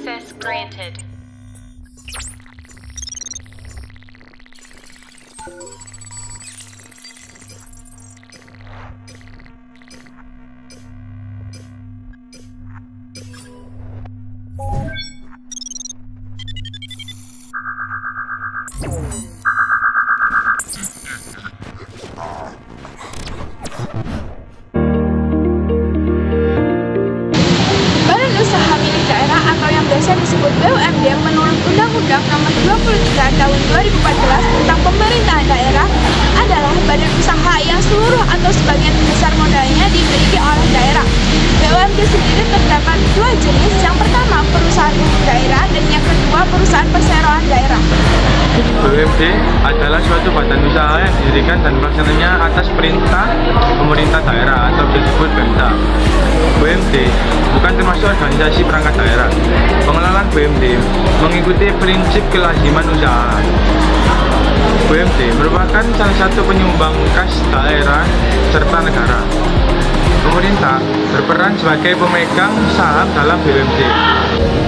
Access granted. Badan Usaha Milik Daerah atau yang biasa disebut BUMD menurut Undang-Undang Nomor 23 Tahun 2014 tentang Pemerintahan Daerah adalah badan usaha yang seluruh atau sebagian besar modalnya dimiliki oleh daerah. BUMD sendiri terdapat dua jenis, yang pertama perusahaan umum daerah dan yang kedua perusahaan perseroan daerah. BUMD adalah suatu badan usaha yang didirikan dan pelaksananya atas perintah pemerintah daerah atau disebut Pemda. BUMD bukan termasuk organisasi perangkat daerah. Pengelolaan BUMD mengikuti prinsip kelaziman usaha. BUMD merupakan salah satu penyumbang kas daerah serta negara. Pemerintah berperan sebagai pemegang saham dalam BUMD.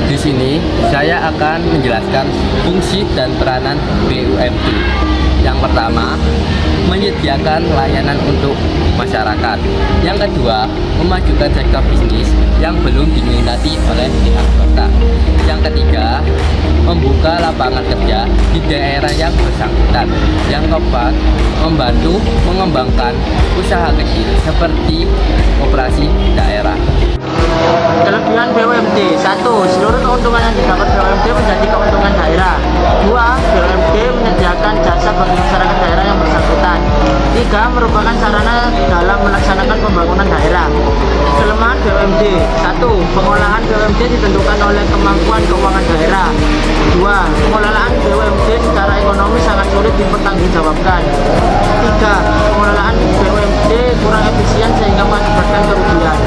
Di sini saya akan menjelaskan fungsi dan peranan BUMD. Yang pertama, menyediakan layanan untuk masyarakat. Yang kedua, memajukan sektor bisnis yang belum diminati oleh pihak swasta. Yang ketiga, membuka lapangan kerja di daerah yang bersangkutan. Yang keempat, membantu mengembangkan usaha kecil seperti koperasi daerah. Kelebihan BUMD: 1. Seluruh keuntungan yang didapat BUMD menjadi keuntungan daerah. 2. BUMD menyediakan jasa bagi masyarakat daerah yang bersangkutan. 3. Merupakan sarana dalam melaksanakan pembangunan daerah. Kelemahan BUMD: 1. Pengolahan BUMD ditentukan oleh kemampuan keuangan daerah. 2. Pengelolaan BUMD secara ekonomi sangat sulit dipertanggungjawabkan. 3. Pengelolaan BUMD kurang efisien sehingga mengakibatkan kerugian.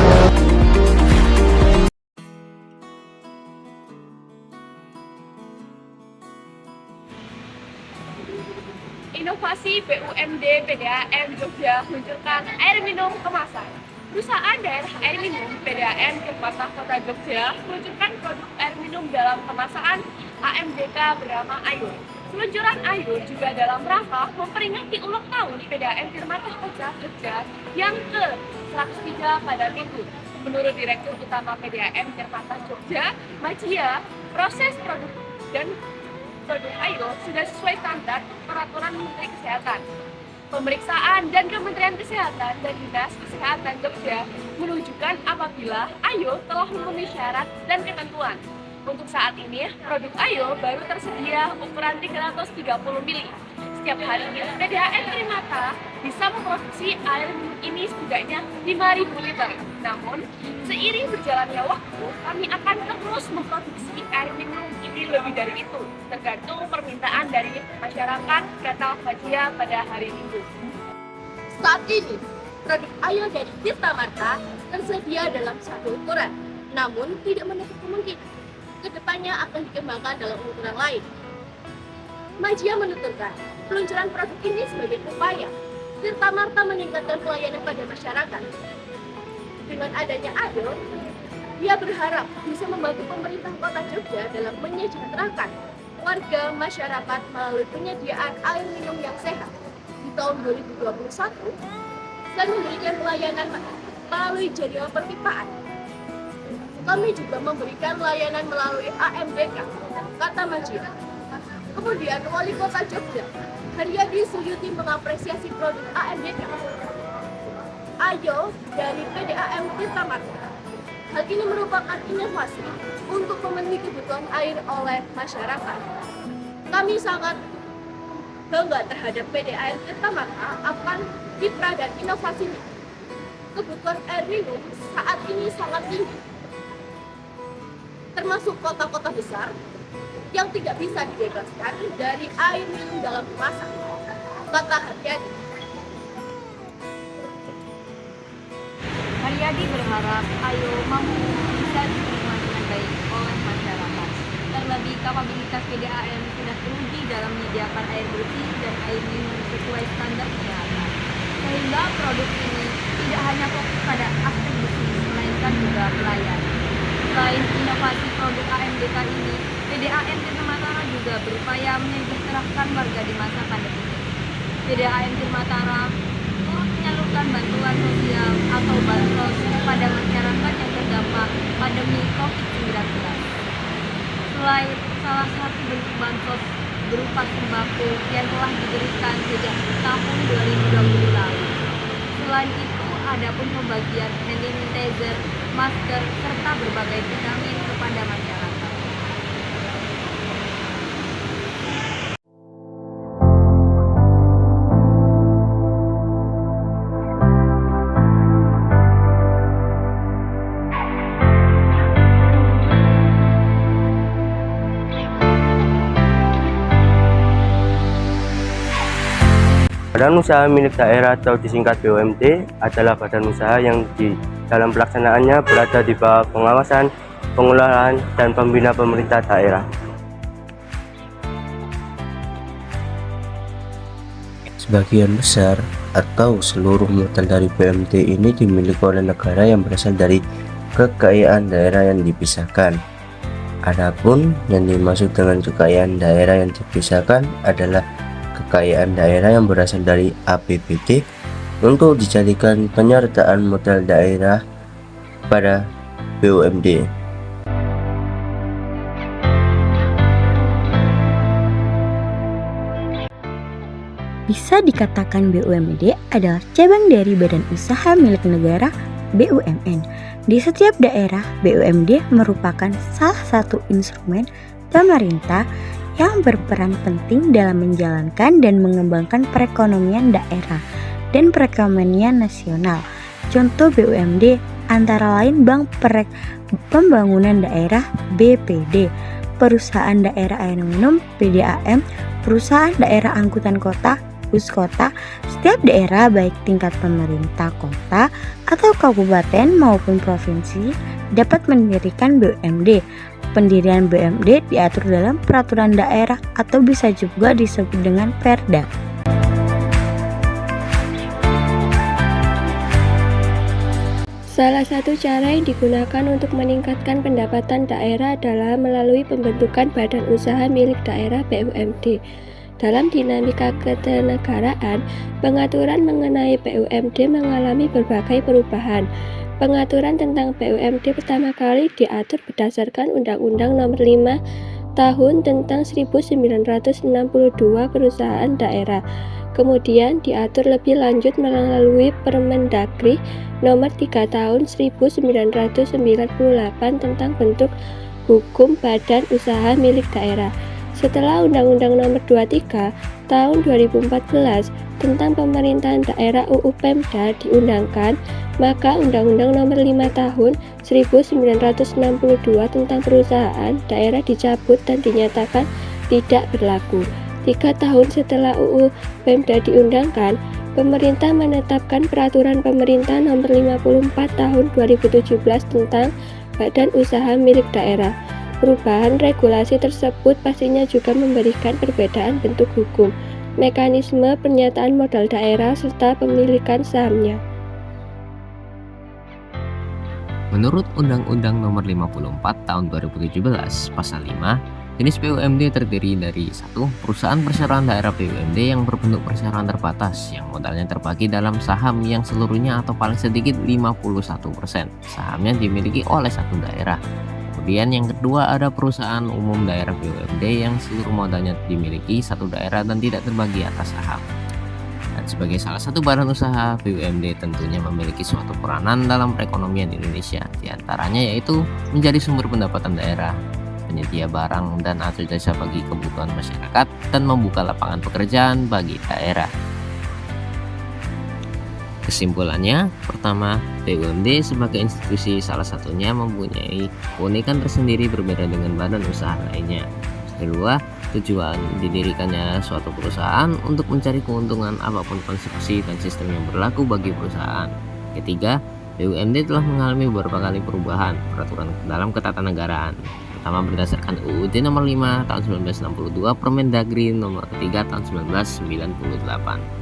Inovasi BUMD PDAM Jogja meluncurkan air minum kemasan. Perusahaan daerah air minum PDAM Tirpatah Kota Jogja meluncurkan produk air minum dalam kemasan AMDK bernama Ayo. Peluncuran Ayo juga dalam rangka memperingati ulang tahun PDAM Tirpatah Kota Jogja yang ke-103 pada minggu. Menurut Direktur Utama PDAM Tirpatah Jogja, Majia, proses produk Ayo sudah sesuai standar peraturan Menteri Kesehatan. Pemeriksaan dan Kementerian Kesehatan dan Dinas Kesehatan Jogja menunjukkan apabila Ayo telah memenuhi syarat dan ketentuan. Untuk saat ini, produk Ayo baru tersedia ukuran 330 ml. Setiap harinya, PDAM Tirpatah bisa memproduksi air minum ini setidaknya 5.000 liter. Namun, seiring berjalannya waktu, kami akan terus memproduksi air minum ini lebih dari itu, tergantung permintaan dari masyarakat, kata Fajia pada hari Minggu. Saat ini, produk Ayo dari Tirta Marta tersedia dalam satu ukuran, namun tidak menutup kemungkinan kedepannya akan dikembangkan dalam ukuran lain. Majia menuturkan, peluncuran produk ini sebagai upaya Tirta Marta meningkatkan pelayanan pada masyarakat. Dengan adanya Ayo, dia berharap bisa membantu pemerintah Kota Jogja dalam menyejahterakan warga masyarakat melalui penyediaan air minum yang sehat di tahun 2021 dan memberikan pelayanan melalui jaringan perpipaan. Kami juga memberikan layanan melalui AMDK, kata Majid. Kemudian Wali Kota Jogja, Haryadi Suyuti, mengapresiasi produk AMDK Ayo dari PDAM Tirta Marta. Hal ini merupakan inovasi untuk memenuhi kebutuhan air oleh masyarakat. Kami sangat bangga terhadap PDAM Tirta Marta akan kiprah dan inovasinya. Kebutuhan air minum saat ini sangat tinggi, termasuk kota-kota besar yang tidak bisa dibebaskan dari air minum dalam kemasan, kata Haryadi. Haryadi berharap Ayo mampu bisa diterima dengan baik oleh masyarakat. Terlebih kapabilitas PDAM sudah teruji dalam menyediakan air bersih dan air minum sesuai standar kesehatan. Sehingga produk ini tidak hanya fokus pada aspek bisnis, melainkan juga pelayanan. Selain inovasi produk AMDK ini, PDAM Tirta Mataram juga berupaya menyejahterakan warga di masa pandemi. PDAM Tirta Mataram turut menyalurkan bantuan sosial atau bansos kepada masyarakat yang terdampak pandemi COVID-19. Selain salah satu bentuk bansos berupa sembako yang telah diberikan sejak tahun 2020 lalu. Selain itu, ada pun pembagian hand sanitizer, masker, serta berbagai vitamin kepada masyarakat. Badan usaha milik daerah atau disingkat BUMD adalah badan usaha yang di dalam pelaksanaannya berada di bawah pengawasan, pengelolaan, dan pembina pemerintah daerah. Sebagian besar atau seluruh modal dari BUMD ini dimiliki oleh negara yang berasal dari kekayaan daerah yang dipisahkan. Adapun yang dimaksud dengan kekayaan daerah yang dipisahkan adalah kekayaan daerah yang berasal dari APBD untuk dijadikan penyertaan modal daerah pada BUMD. Bisa dikatakan BUMD adalah cabang dari badan usaha milik negara BUMN. Di setiap daerah, BUMD merupakan salah satu instrumen pemerintah yang berperan penting dalam menjalankan dan mengembangkan perekonomian daerah dan perekonomian nasional. Contoh BUMD antara lain Bank Pembangunan Daerah BPD, Perusahaan Daerah Air Minum PDAM, Perusahaan Daerah Angkutan Kota Puskota. Setiap daerah baik tingkat pemerintah kota atau kabupaten maupun provinsi dapat mendirikan BUMD. Pendirian BUMD diatur dalam peraturan daerah atau bisa juga disebut dengan Perda. Salah satu cara yang digunakan untuk meningkatkan pendapatan daerah adalah melalui pembentukan badan usaha milik daerah BUMD. Dalam dinamika ketenegaraan, pengaturan mengenai BUMD mengalami berbagai perubahan. Pengaturan tentang BUMD pertama kali diatur berdasarkan Undang-Undang Nomor 5 Tahun tentang 1962 Perusahaan Daerah. Kemudian diatur lebih lanjut melalui Permendagri Nomor 3 Tahun 1998 tentang bentuk hukum badan usaha milik daerah. Setelah Undang-Undang Nomor 23 Tahun 2014 tentang pemerintahan daerah UU Pemda diundangkan, maka Undang-Undang Nomor 5 Tahun 1962 tentang perusahaan daerah dicabut dan dinyatakan tidak berlaku. 3 tahun setelah UU Pemda diundangkan, pemerintah menetapkan Peraturan Pemerintah Nomor 54 Tahun 2017 tentang Badan Usaha Milik Daerah. Perubahan regulasi tersebut pastinya juga memberikan perbedaan bentuk hukum, mekanisme pernyataan modal daerah, serta pemilikan sahamnya. Menurut Undang-Undang Nomor 54 Tahun 2017 Pasal 5, jenis BUMD terdiri dari 1. Perusahaan perseroan daerah BUMD yang berbentuk perseroan terbatas yang modalnya terbagi dalam saham yang seluruhnya atau paling sedikit 51% sahamnya dimiliki oleh satu daerah. Kemudian yang kedua ada perusahaan umum daerah BUMD yang seluruh modalnya dimiliki satu daerah dan tidak terbagi atas saham. Dan sebagai salah satu badan usaha, BUMD tentunya memiliki suatu peranan dalam perekonomian Indonesia, diantaranya yaitu menjadi sumber pendapatan daerah, penyedia barang dan atau jasa bagi kebutuhan masyarakat, dan membuka lapangan pekerjaan bagi daerah. Kesimpulannya, pertama, BUMD sebagai institusi salah satunya mempunyai keunikan tersendiri berbeda dengan badan usaha lainnya. Kedua, tujuan didirikannya suatu perusahaan untuk mencari keuntungan apapun konstruksi dan sistem yang berlaku bagi perusahaan. Ketiga, BUMD telah mengalami beberapa kali perubahan peraturan dalam ketatanegaraan. Pertama berdasarkan UUD Nomor 5 Tahun 1962, Permendagri Nomor 3 Tahun 1998.